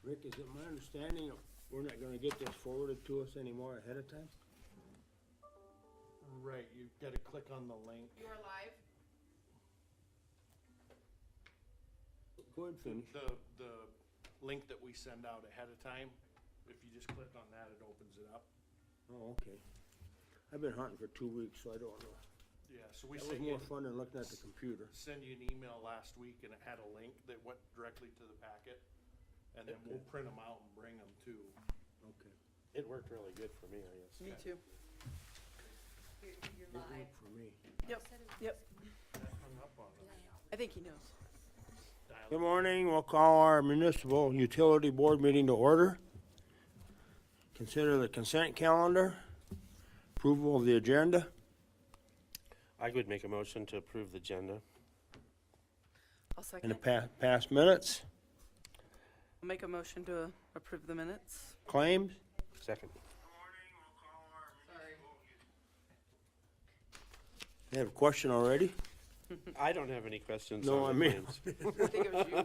Rick, is it my understanding we're not gonna get this forwarded to us anymore ahead of time? Right, you've gotta click on the link. You are live? Go ahead, finish. The link that we send out ahead of time, if you just click on that, it opens it up. Oh, okay. I've been hunting for 2 weeks, so I don't know. Yeah, so we That was sent you, more fun than looking at the computer. send you an email last week and it had a link that went directly to the packet. And then we'll print them out and bring them too. Okay. It worked really good for me, I guess. Me too. You're It live. worked for me. Yep, yep. That hung up on us. I think he knows. Dial Good morning. We'll call our municipal utility board meeting to order. Consider the consent calendar. Approval of the agenda. I would make a motion to approve the agenda. I'll In the second. past minutes. I'll make a motion to approve the minutes. Claims. Second. Sorry. You have a question already? I don't have any questions No, on I the mean- claims. I think it was you. When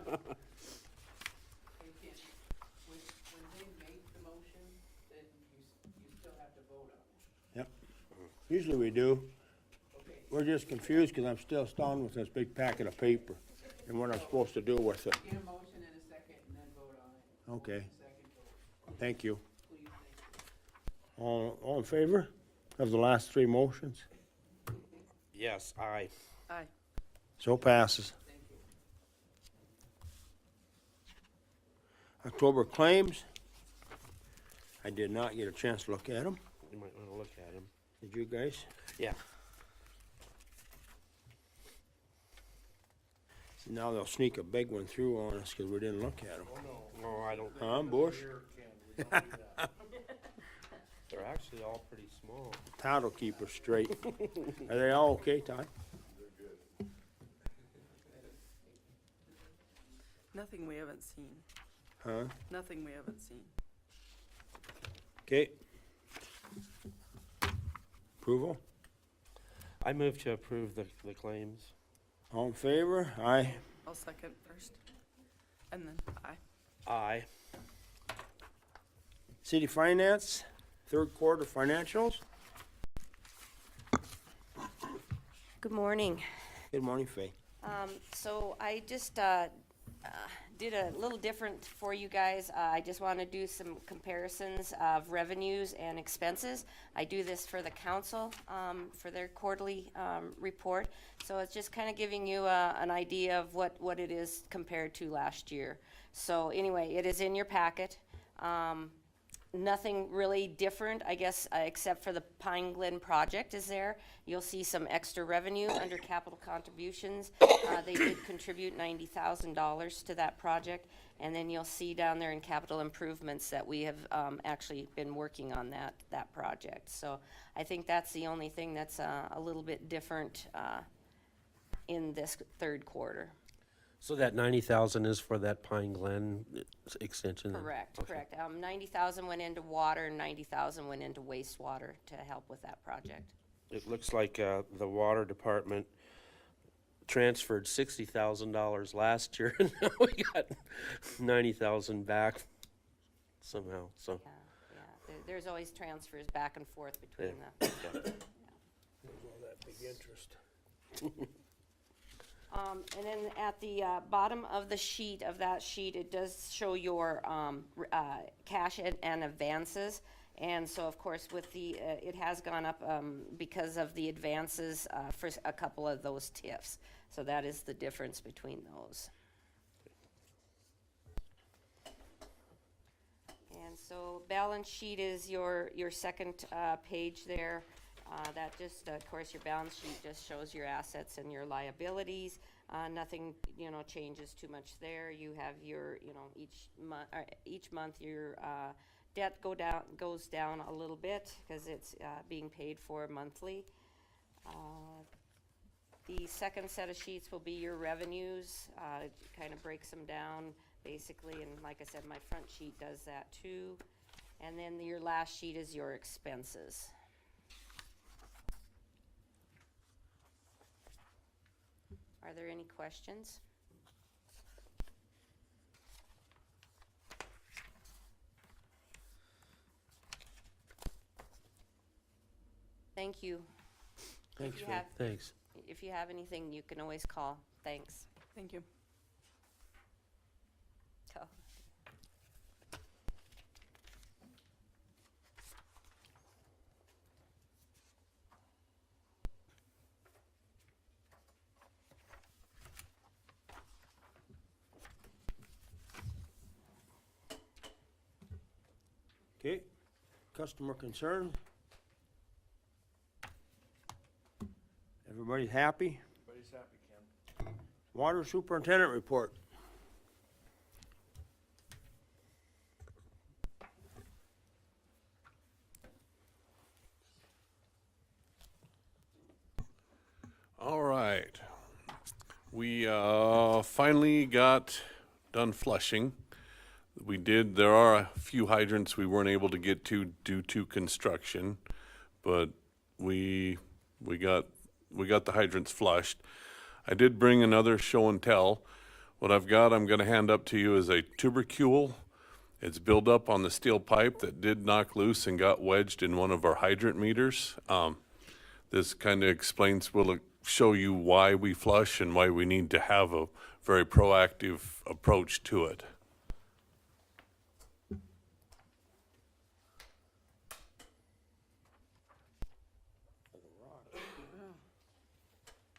they make the motion, then you still have to vote on it. Yep. Usually we do. Okay. We're just confused because I'm still stunned with this big packet of paper and what I'm supposed to do with it. Get a motion and a second and then vote on it. Okay. Second vote, Thank you. please, thank you. All in favor of the last three motions? Yes, aye. Aye, So passes. thank you. October claims. I did not get a chance to look at them. You might want to look at him. Did you guys? Yeah. Now they'll sneak a big one through on us because we didn't look at them. No, I don't. Huh, Bush? Here, Ken, we don't do that. They're actually all pretty small. Todd will keep us straight. Are they all okay, Todd? Nothing we haven't seen. Huh? Nothing we haven't seen. Okay. Approval? I move to approve the claims. All in favor? Aye. I'll second first. And then aye. Aye. City finance, third quarter financials. Good morning. Good morning, Faye. So I just did a little different for you guys. I just want to do some comparisons of revenues and expenses. I do this for the council for their quarterly report. So it's just kind of giving you an idea of what it is compared to last year. So anyway, it is in your packet. Nothing really different, I guess, except for the Pine Glen project is there. You'll see some extra revenue under capital contributions. They did contribute $90,000 to that project. And then you'll see down there in capital improvements that we have actually been working on that project. So I think that's the only thing that's a little bit different in this third quarter. So that 90,000 is for that Pine Glen extension? then? Correct, Okay. correct. 90,000 went into water and 90,000 went into wastewater to help with that project. It looks like the water department transferred $60,000 last year, and now we got 90,000 back somehow, so. Yeah, yeah. There's always transfers back and forth between the. Yeah. There's all that big interest. And then at the bottom of the sheet, it does show your cash and advances. And so, of course, with it has gone up because of the advances for a couple of those TIFs. So that is the difference between those. And so balance sheet is your second page there. That just, of course, your balance sheet just shows your assets and your liabilities. Nothing, changes too much there. You have your, each month your debt goes down a little bit because it's being paid for monthly. The second set of sheets will be your revenues. It kind of breaks them down basically, and like I said, my front sheet does that too. And then your last sheet is your expenses. Are there any questions? thank you. Thanks, If you Fran. have, Thanks. if you have anything, you can always call. Thanks. Thank you. Oh. Okay, customer concern. Everybody happy? Everybody's happy, Ken. Water superintendent report. All right. We finally got done flushing. There are a few hydrants we weren't able to get to due to construction, but we got the hydrants flushed. I did bring another show and tell. What I've got, I'm going to hand up to you is a tubercule. It's built up on the steel pipe that did knock loose and got wedged in one of our hydrant meters. This kind of explains, will show you why we flush and why we need to have a very proactive approach to it.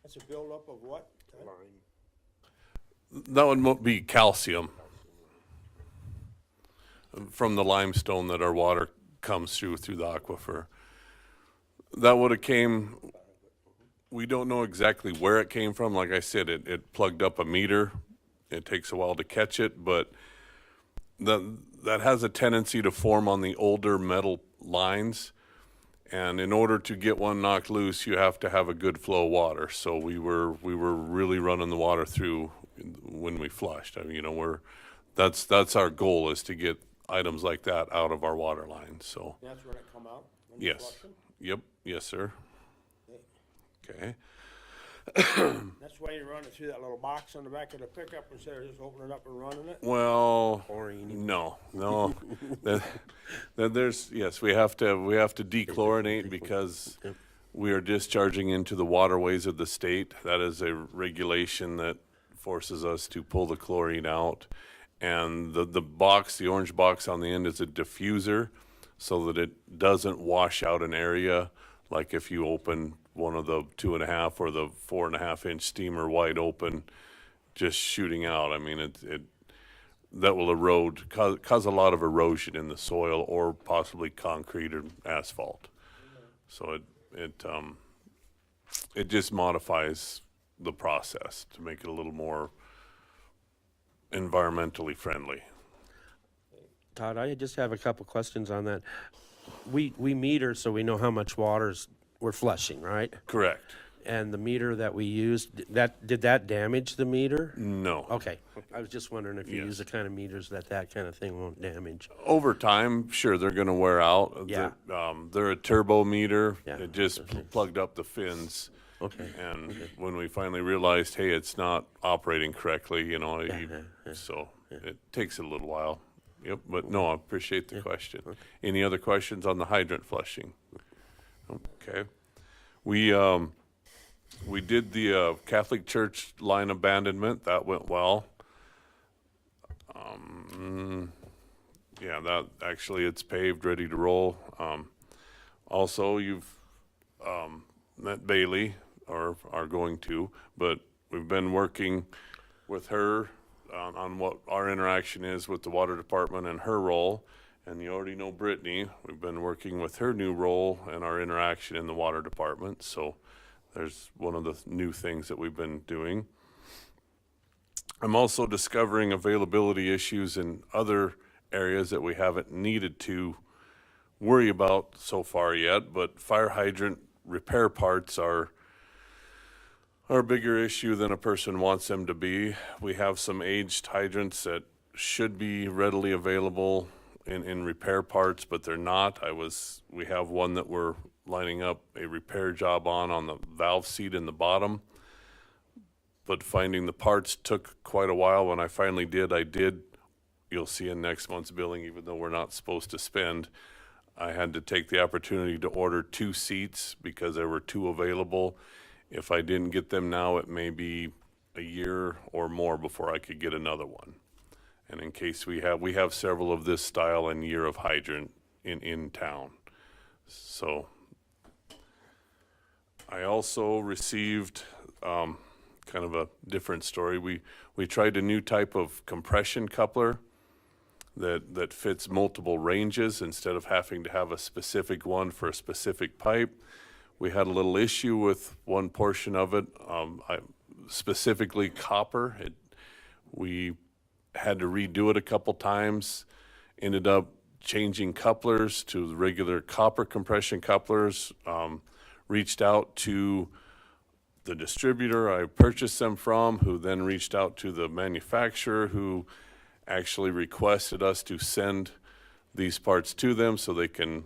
That's a buildup of what? That would be calcium from the limestone that our water comes through the aquifer. That would have came, we don't know exactly where it came from. Like I said, it plugged up a meter. It takes a while to catch it, but that has a tendency to form on the older metal lines. And in order to get one knocked loose, you have to have a good flow of water. So we were really running the water through when we flushed. I mean, you know, that's our goal, is to get items like that out of our water line. So That's where it come out? when you yes, flush them? yep, yes, sir. Okay. That's why you run it through that little box on the back of the pickup instead of just opening it up and running it? Well, Chlorine. no. There's, yes, we have to dechlorinate because we are discharging into the waterways of the state. That is a regulation that forces us to pull the chlorine out. And the box, the orange box on the end, is a diffuser so that it doesn't wash out an area. Like if you open one of the 2.5 or the 4.5 inch steamer wide open, just shooting out. I mean, that will erode, cause a lot of erosion in the soil or possibly concrete or asphalt. So it just modifies the process to make it a little more environmentally friendly. Todd, I just have a couple questions on that. We meter so we know how much we're flushing, right? Correct. And the meter that we used, did that damage the meter? No. Okay, I was just wondering if you Yes. use the kind of meters that kind of thing won't damage. Over time, sure, they're going to wear out. Yeah. They're a turbo meter. Yeah. It just plugged up the fins. Okay. And when we finally realized, hey, it's not operating correctly, you know, so it takes a little while. Yep, but no, I appreciate the question. Any other questions on the hydrant flushing? Okay. We did the Catholic Church line abandonment. That went well. Yeah, that actually, it's paved, ready to roll. Also, you've met Bailey, or are going to, but we've been working with her on what our interaction is with the water department and her role. And you already know Brittany. We've been working with her new role and our interaction in the water department. So there's one of the new things that we've been doing. I'm also discovering availability issues in other areas that we haven't needed to worry about so far yet, but fire hydrant repair parts are a bigger issue than a person wants them to be. We have some aged hydrants that should be readily available in repair parts, but they're not. We have one that we're lining up a repair job on the valve seat in the bottom, but finding the parts took quite a while. When I finally did, you'll see in next month's billing, even though we're not supposed to spend, I had to take the opportunity to order 2 seats because there were 2 available. If I didn't get them now, it may be a year or more before I could get another one. And in case we have several of this style and year of hydrant in town. So I also received kind of a different story. We tried a new type of compression coupler that fits multiple ranges instead of having to have a specific one for a specific pipe. We had a little issue with one portion of it, specifically copper. We had to redo it a couple times, ended up changing couplers to the regular copper compression couplers, reached out to the distributor I purchased them from, who then reached out to the manufacturer, who actually requested us to send these parts to them so they can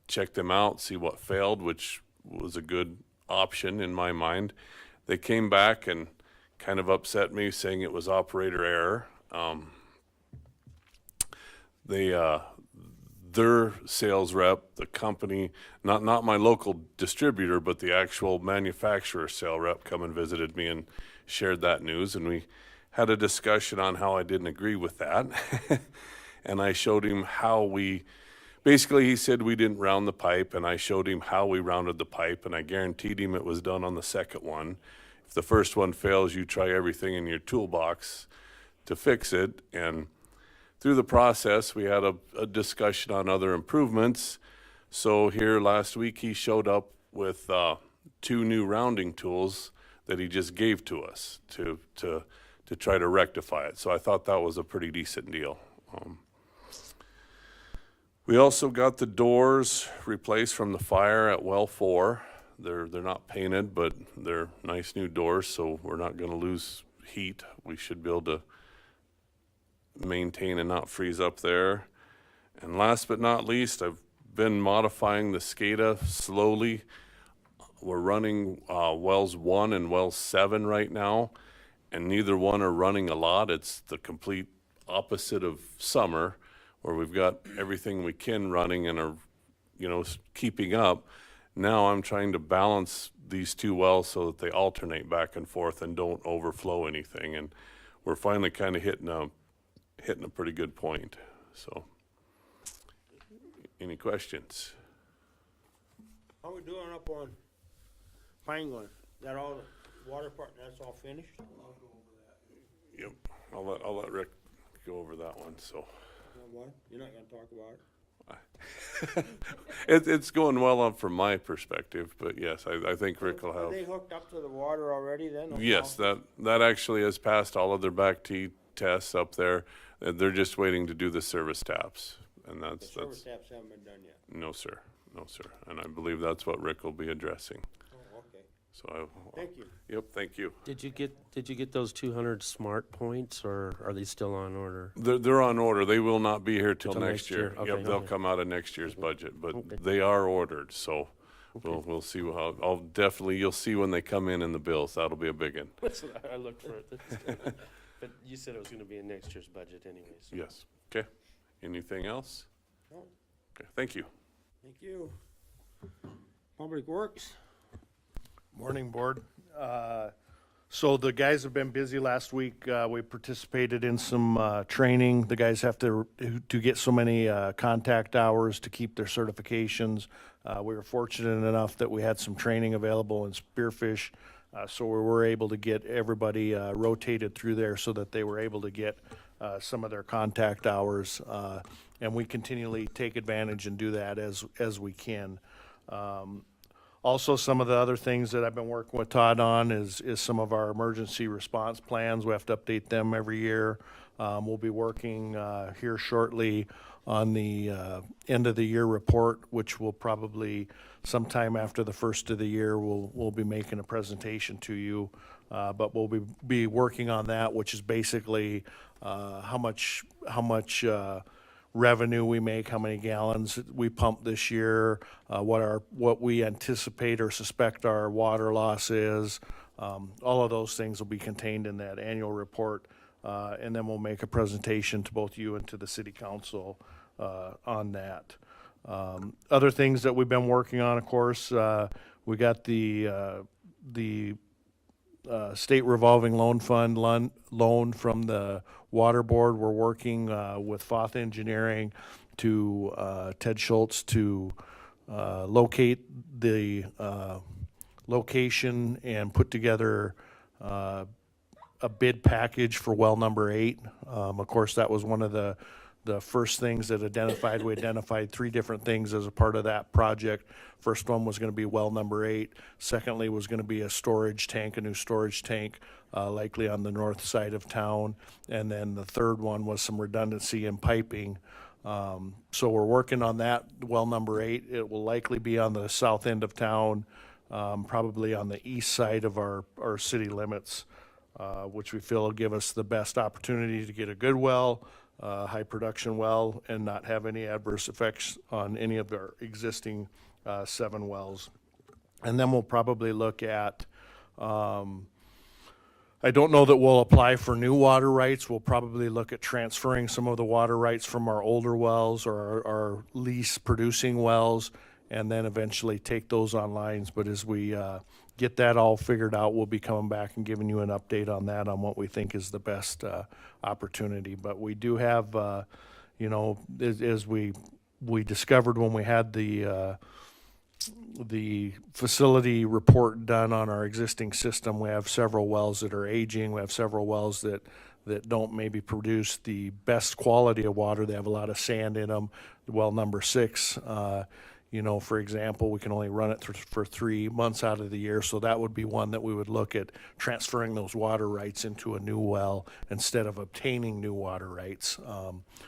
check them out, see what failed, which was a good option in my mind. They came back and kind of upset me, saying it was operator error. Their sales rep, the company, not my local distributor, but the actual manufacturer sale rep, come and visited me and shared that news, and we had a discussion on how I didn't agree with that. And I showed him how basically he said we didn't round the pipe, and I showed him how we rounded the pipe, and I guaranteed him it was done on the second one. If the first one fails, you try everything in your toolbox to fix it. And through the process, we had a discussion on other improvements. So here last week, he showed up with 2 new rounding tools that he just gave to us to try to rectify it. So I thought that was a pretty decent deal. We also got the doors replaced from the fire at well 4. They're not painted, but they're nice new doors, so we're not going to lose heat. We should be able to maintain and not freeze up there. And last but not least, I've been modifying the SCADA slowly. We're running wells 1 and well 7 right now, and neither one are running a lot. It's the complete opposite of summer, where we've got everything we can running and are, keeping up. Now I'm trying to balance these 2 wells so that they alternate back and forth and don't overflow anything. And we're finally kind of hitting a pretty good point. So, any questions? How we doing up on Pine Glen? That all the water part, that's all finished? Yep, I'll let Rick go over that one. So, What? You're not gonna talk about it? it's going well up from my perspective, but yes, I think Rick will Are have. they hooked up to the water already then? Yes, that actually has passed all of their back T tests up there. They're just waiting to do the service taps, and The that's service taps haven't been done yet. no sir, and I believe that's what Rick will be addressing. Oh, okay. So Thank you. Yep, thank you. Did you get those 200 smart points, or are they still on order? They're on order. They will not be here till Till next next year. year. Okay, Yep, they'll okay. come out of next year's budget, but Okay. they are ordered. So we'll see how. You'll see when they come in the bills. That'll be a big one. That's what I looked for it. But you said it was going to be in next year's budget anyways. Yes. Okay. Anything else? No. Okay. Thank you. Thank you. Public Works? Morning, Board. So the guys have been busy last week. We participated in some training. The guys have to get so many contact hours to keep their certifications. We were fortunate enough that we had some training available in Spearfish, so we were able to get everybody rotated through there so that they were able to get some of their contact hours. And we continually take advantage and do that as we can. Also, some of the other things that I've been working with Todd on is some of our emergency response plans. We have to update them every year. We'll be working here shortly on the end of the year report, which will probably sometime after the first of the year, we'll be making a presentation to you. But we'll be working on that, which is basically how much revenue we make, how many gallons we pump this year, what we anticipate or suspect our water loss is. All of those things will be contained in that annual report, and then we'll make a presentation to both you and to the city council on that. Other things that we've been working on, of course, we got the state revolving loan fund loan from the water board. We're working with Foth Engineering to Ted Schultz to locate the location and put together a bid package for well number 8. Of course, that was one of the first things that identified. We identified 3 different things as a part of that project. First one was going to be well number 8. Secondly was going to be a storage tank, a new storage tank, likely on the north side of town. And then the third one was some redundancy in piping. So we're working on that well number 8. It will likely be on the south end of town, probably on the east side of our city limits, which we feel will give us the best opportunity to get a good well, high production well, and not have any adverse effects on any of our existing 7 wells. And then we'll probably look at, I don't know that we'll apply for new water rights. We'll probably look at transferring some of the water rights from our older wells or our lease producing wells, and then eventually take those online. But as we get that all figured out, we'll be coming back and giving you an update on that, on what we think is the best opportunity. But we do have, you know, as we discovered when we had the facility report done on our existing system, we have several wells that are aging. We have several wells that don't maybe produce the best quality of water. They have a lot of sand in them. Well number 6, you know, for example, we can only run it for 3 months out of the year. So that would be one that we would look at transferring those water rights into a new well instead of obtaining new water rights.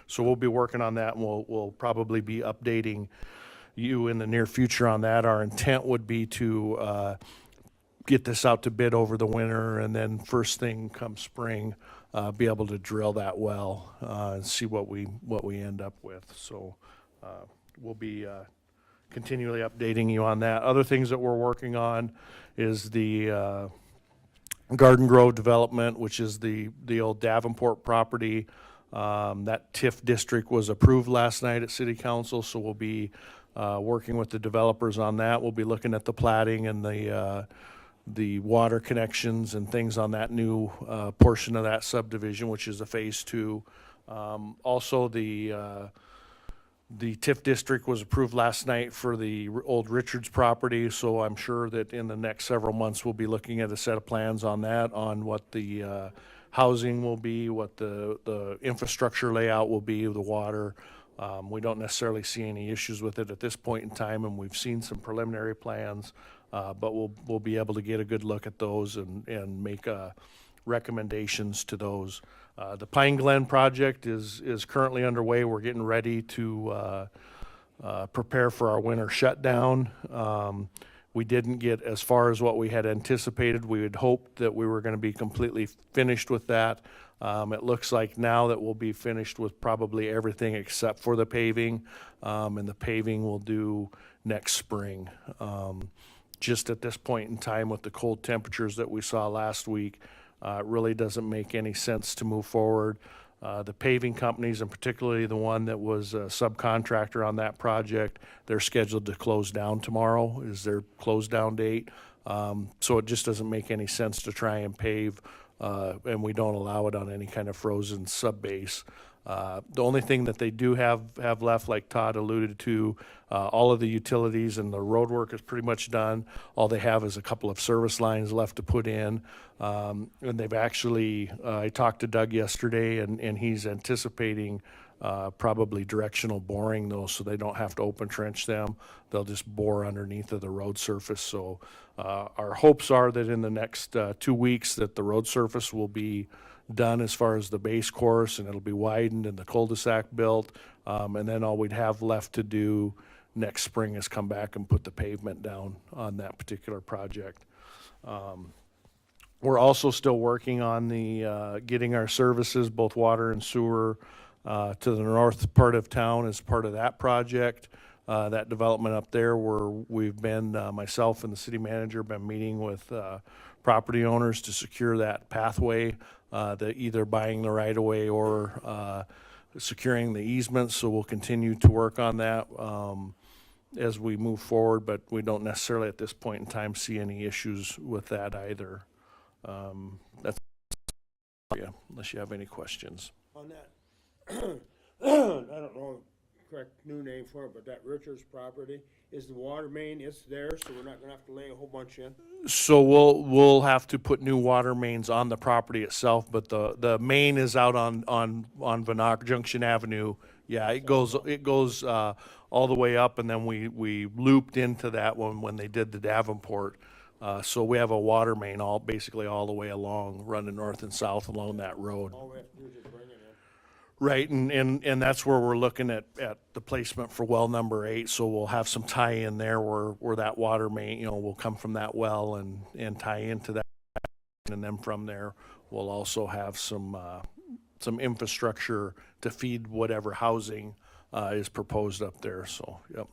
So we'll be working on that, and we'll probably be updating you in the near future on that. Our intent would be to get this out to bid over the winter, and then first thing come spring, be able to drill that well and see what we end up with. So we'll be continually updating you on that. Other things that we're working on is the Garden Grove development, which is the old Davenport property. That TIF district was approved last night at City Council, so we'll be working with the developers on that. We'll be looking at the plating and the water connections and things on that new portion of that subdivision, which is a phase 2. Also, the TIF district was approved last night for the old Richards property, so I'm sure that in the next several months we'll be looking at a set of plans on that, on what the housing will be, what the infrastructure layout will be, the water. We don't necessarily see any issues with it at this point in time, and we've seen some preliminary plans, but we'll be able to get a good look at those and make recommendations to those. The Pine Glen project is currently underway. We're getting ready to prepare for our winter shutdown. We didn't get as far as what we had anticipated. We had hoped that we were going to be completely finished with that. It looks like now that we'll be finished with probably everything except for the paving, and the paving we'll do next spring. Just at this point in time, with the cold temperatures that we saw last week, it really doesn't make any sense to move forward. The paving companies, and particularly the one that was a subcontractor on that project, they're scheduled to close down tomorrow, is their close down date. So it just doesn't make any sense to try and pave, and we don't allow it on any kind of frozen subbase. The only thing that they do have left, like Todd alluded to, all of the utilities and the road work is pretty much done. All they have is a couple of service lines left to put in. And they've actually, I talked to Doug yesterday, and he's anticipating probably directional boring those, so they don't have to open trench them. They'll just bore underneath of the road surface. So our hopes are that in the next 2 weeks that the road surface will be done as far as the base course, and it'll be widened and the cul-de-sac built. And then all we'd have left to do next spring is come back and put the pavement down on that particular project. We're also still working on the getting our services, both water and sewer, to the north part of town as part of that project. That development up there, where we've been, myself and the city manager, been meeting with property owners to secure that pathway, either buying the right of way or securing the easements, so we'll continue to work on that as we move forward, but we don't necessarily at this point in time see any issues with that either. That's, yeah, unless you have any questions. On that, I don't know the correct new name for it, but that Richards property, is the water main, it's there, so we're not gonna have to lay a whole bunch in? So we'll have to put new water mains on the property itself, but the main is out on Vanac Junction Avenue. Yeah, it goes all the way up, and then we looped into that one when they did the Davenport. So we have a water main basically all the way along, running north and south along that road. All we have to do is just bring it in. Right, and that's where we're looking at the placement for well number 8, so we'll have some tie-in there where that water main, will come from that well and tie into that. And then from there, we'll also have some infrastructure to feed whatever housing is proposed up there, so, yep.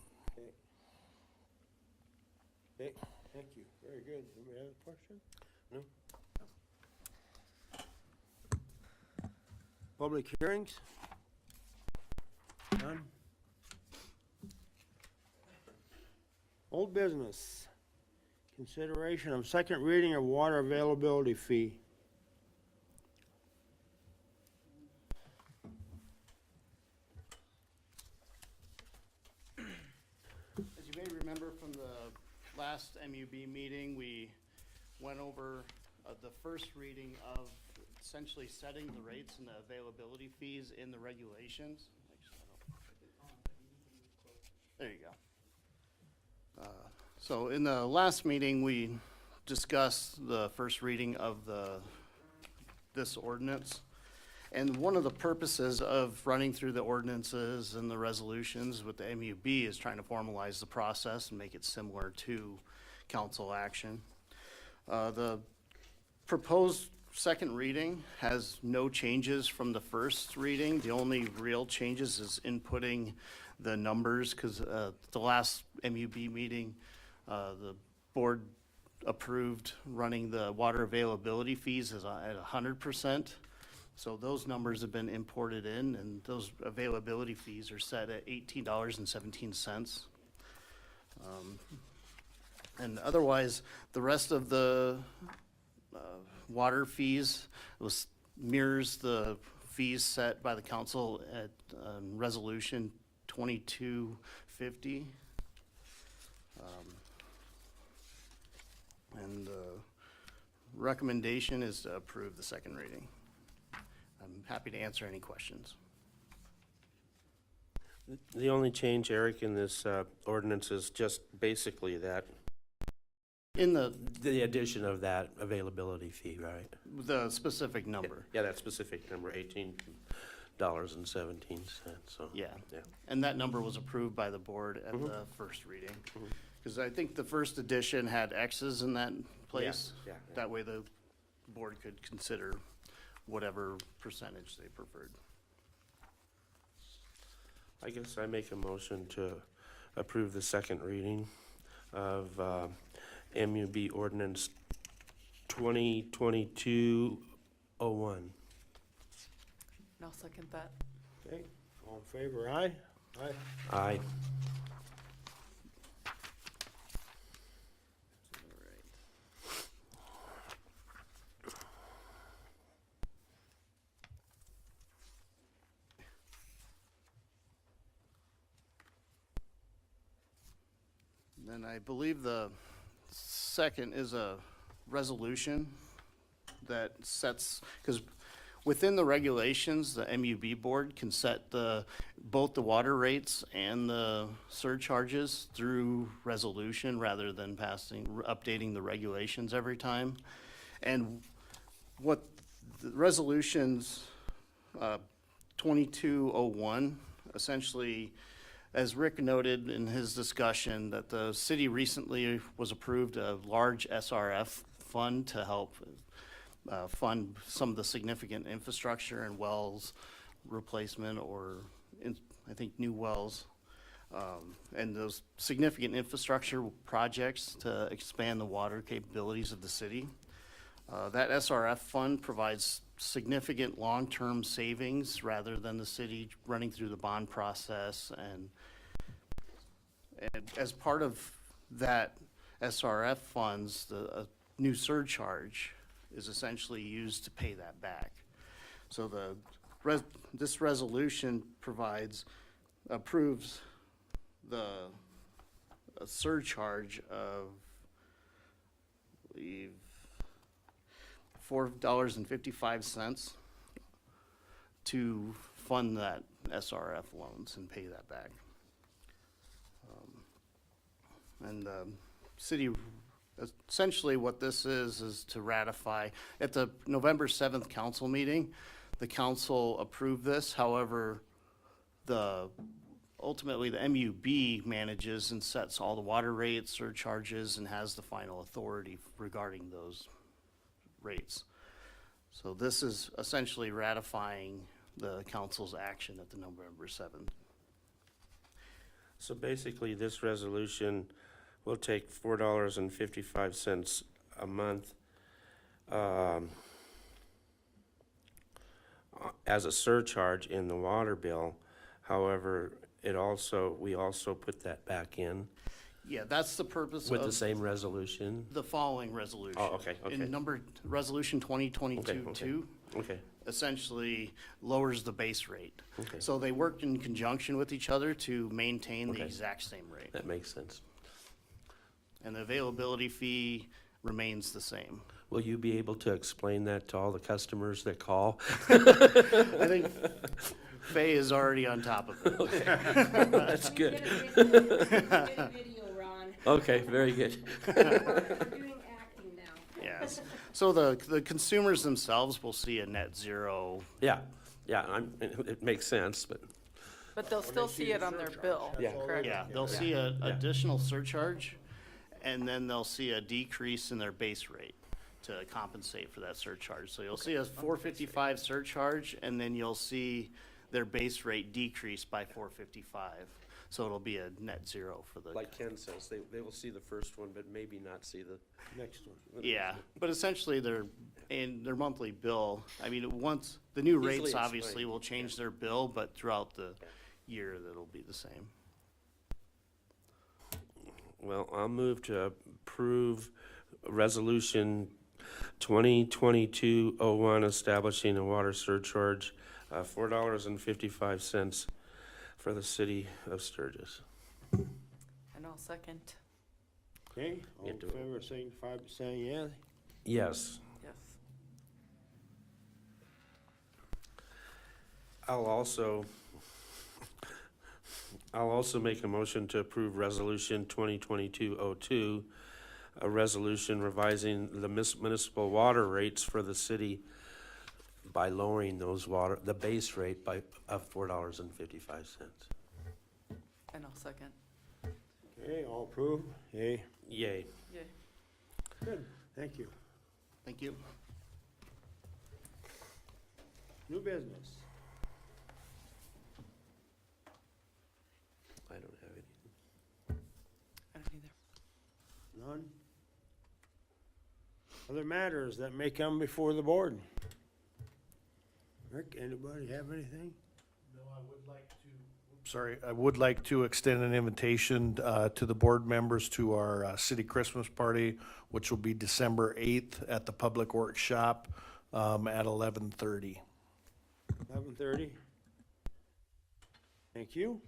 Okay, thank you, very good. Anybody have a question? No. Public hearings? None? Old business. Consideration of second reading of water availability fee. As you may remember from the last MUB meeting, we went over the first reading of essentially setting the rates and the availability fees in the regulations. There you go. So in the last meeting, we discussed the first reading of this ordinance. And one of the purposes of running through the ordinances and the resolutions with the MUB is trying to formalize the process and make it similar to council action. The proposed second reading has no changes from the first reading. The only real changes is inputting the numbers, because the last MUB meeting, the board approved running the water availability fees at 100%. So those numbers have been imported in, and those availability fees are set at $18.17. And otherwise, the rest of the water fees mirrors the fees set by the council at resolution 2250. And the recommendation is to approve the second reading. I'm happy to answer any questions. The only change, Eric, in this ordinance is just basically that, In the addition of that availability fee, right? specific number. Yeah, that specific number, $18.17, so. Yeah. Yeah. And that number was approved by the board at the first reading. Because I think the first edition had X's in that place. Yeah. That way the board could consider whatever percentage they preferred. I guess I make a motion to approve the second reading of MUB ordinance 2022-01. I'll second that. Okay, all in favor, aye? Aye. Aye. Then I believe the second is a resolution that sets, because within the regulations, the MUB board can set both the water rates and the surcharges through resolution rather than updating the regulations every time. And what the resolutions 2201 essentially, as Rick noted in his discussion, that the city recently was approved a large SRF fund to help fund some of the significant infrastructure and wells replacement, or I think new wells. And those significant infrastructure projects to expand the water capabilities of the city. That SRF fund provides significant long-term savings rather than the city running through the bond process. And as part of that SRF funds, a new surcharge is essentially used to pay that back. So this resolution approves a surcharge of, I believe, $4.55 to fund that SRF loans and pay that back. And city, essentially what this is to ratify. At the November 7th council meeting, the council approved this. However, ultimately the MUB manages and sets all the water rates, surcharges, and has the final authority regarding those rates. So this is essentially ratifying the council's action at the November 7th. So basically, this resolution will take $4.55 a month as a surcharge in the water bill. However, we also put that back in Yeah, that's the purpose with the of same resolution. the following resolution. Oh, okay, okay. In resolution 2022-2, Okay, essentially lowers the base rate. okay, So they worked in conjunction with each other to maintain the Okay. exact same rate. that makes sense. And the availability fee remains the same. Will you be able to explain that to all the customers that call? I think Faye is already on top of it. That's good. Get a video, Ron. Okay, very good. We're doing acting now. Yes. So the consumers themselves will see a net zero. Yeah, it makes sense, but, But they'll still see it on their bill, Yeah. correct? Yeah, they'll see an additional surcharge, and then they'll see a decrease in their base rate to compensate for that surcharge. So you'll see a 455 surcharge, and then you'll see their base rate decrease by 455. So it'll be a net zero for the. like Ken says, they will see the first one, but maybe not see the, Next one. Yeah, but essentially their monthly bill, I mean, once, the new Easily rates obviously explained, will change their bill, but throughout the year, that'll be the same. well, I'll move to approve Resolution 2022-01, establishing a water surcharge, $4.55 for the city of Sturgis. And I'll second, Okay, all You in do it. favor, signify by saying yes. Yes. yes. I'll also make a motion to approve Resolution 2022-02, a resolution revising the municipal water rates for the city by lowering the base rate of $4.55. And I'll second, Okay, all approved? Yay. Yay. yay. Good, thank you. Thank you. New business. I don't have any. I don't either. None? Other matters that may come before the board? Rick, anybody have anything? I would like to extend an invitation to the board members to our city Christmas party, which will be December 8th at the Public Works Shop at 11:30. 11:30? Thank you.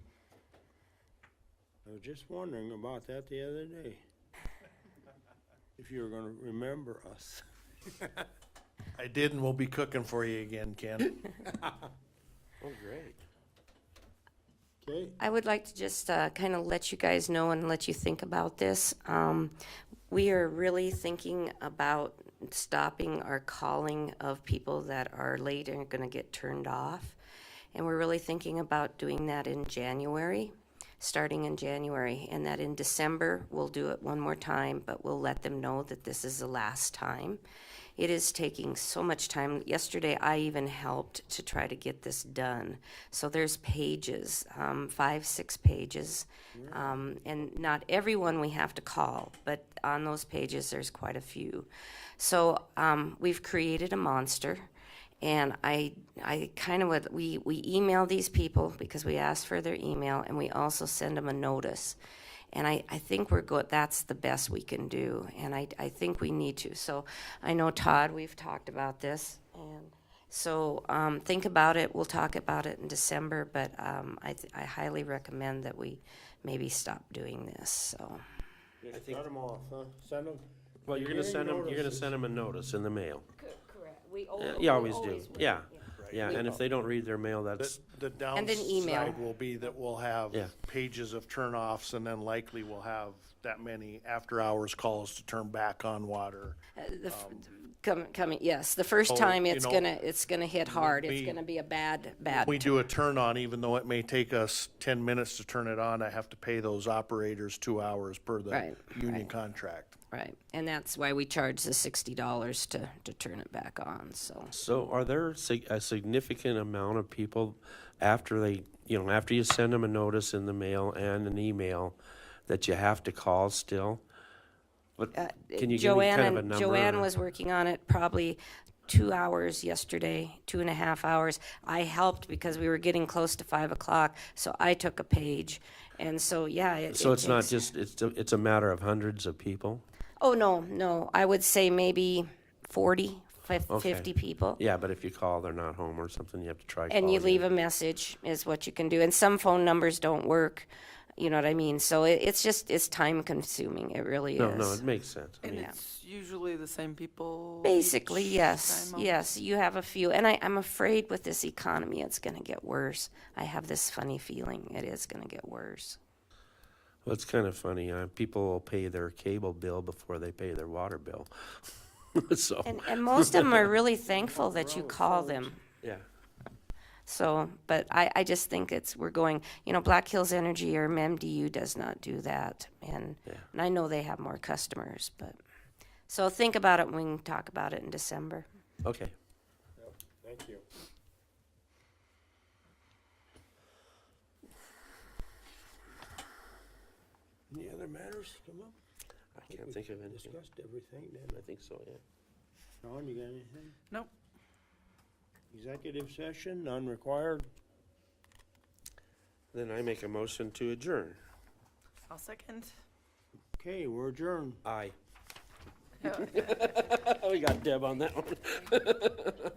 I was just wondering about that the other day. If you were gonna remember us. I did, and we'll be cooking for you again, Ken. Oh, great. Okay, I would like to just kind of let you guys know and let you think about this. We are really thinking about stopping our calling of people that are late and are going to get turned off. And we're really thinking about doing that in January, starting in January. And that in December, we'll do it one more time, but we'll let them know that this is the last time. it is taking so much time. Yesterday, I even helped to try to get this done. So there's pages, 5, 6 pages. And not everyone we have to call, but on those pages, there's quite a few. So we've created a monster. And I kind of would, we email these people because we ask for their email, and we also send them a notice. And I think we're good, that's the best we can do, and I think we need to. So I know, Todd, we've talked about this, and so think about it. We'll talk about it in December, but I highly recommend that we maybe stop doing this, so. Just cut them off, huh? Send them. Well, you're gonna send them a notice in the mail. Correct. You always do, yeah. Yeah, and if they don't read their mail, that's, The And an email. downside will be that we'll have Yeah. pages of turnoffs, and then likely we'll have that many after-hours calls to turn back on water. Coming, yes, the first So, time you it's know, gonna hit hard. It's we- gonna be a bad. We do a turn on, even though it may take us 10 minutes to turn it on, I have to pay those operators 2 hours per the Right, union right. contract. Right, and that's why we charge the $60 to turn it back on, so. so are there a significant amount of people after they, after you send them a notice in the mail and an email, that you have to call still? What, can you give me kind of a number? Joanne was working on it probably 2 hours yesterday, 2.5 hours. I helped because we were getting close to 5 o'clock, so I took a page. And so, yeah. So it's not takes- just, it's a matter of hundreds of people? Oh, no, I would say maybe 40, Okay. 50 people. Yeah, but if you call, they're not home or something, you have to try And calling you leave in. a message is what you can do. And some phone numbers don't work, you know what I mean? So it's time consuming, it really is. No, it makes sense. I And mean, it's usually the same people. Basically, each yes, time almost? yes, you have a few, and I'm afraid with this economy, it's gonna get worse. I have this funny feeling it is gonna get worse. well, it's kind of funny, people will pay their cable bill before they pay their water bill. So, And most of them are really thankful that you call them. yeah. So, but I just think we're going, Black Hills Energy or MDU does not do that. And I know they have more customers, but, so think about it when we can talk about it in December. Okay. Thank you. Any other matters come up? I can't think of anything. Discussed everything then. I think so, yeah. Ron, you got anything? Nope. Executive session, none required. Then I make a motion to adjourn. I'll second. Okay, we're adjourned. Aye. We got Deb on that one.